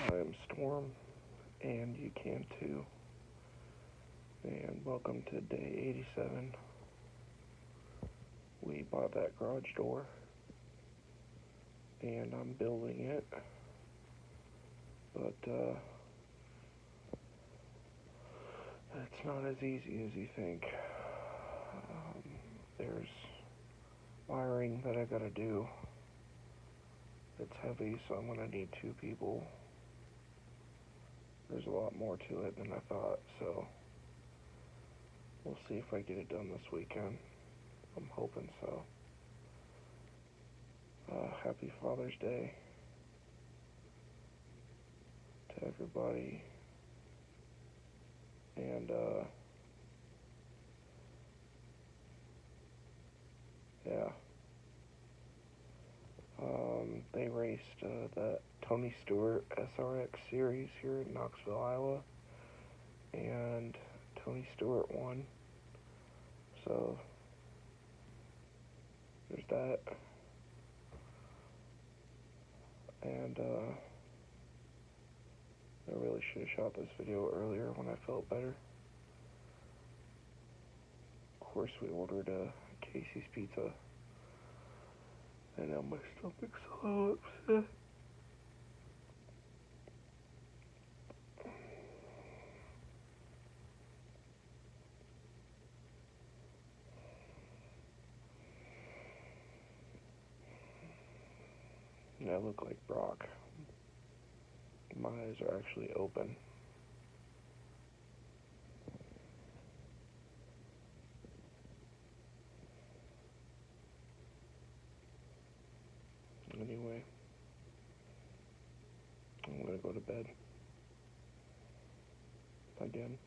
I'm Storm, and you can too. And welcome to day 87. We bought that garage door, and I'm building it, but it's not as easy as you think. There's wiring that I gotta do. It's heavy, so I'm gonna need two people. There's a lot more to it than I thought, so we'll see if I get it done this weekend. I'm hoping so. Happy Father's Day to everybody. And, yeah. They raced that Tony Stewart SRX series here in Knoxville, Iowa. And Tony Stewart won. So, there's that. And, I really should have shot this video earlier when I felt better. Of course, we ordered Casey's Pizza. And now my stomach's so upset. And I look like Brock. My eyes are actually open. Anyway, I'm gonna go to bed. Again.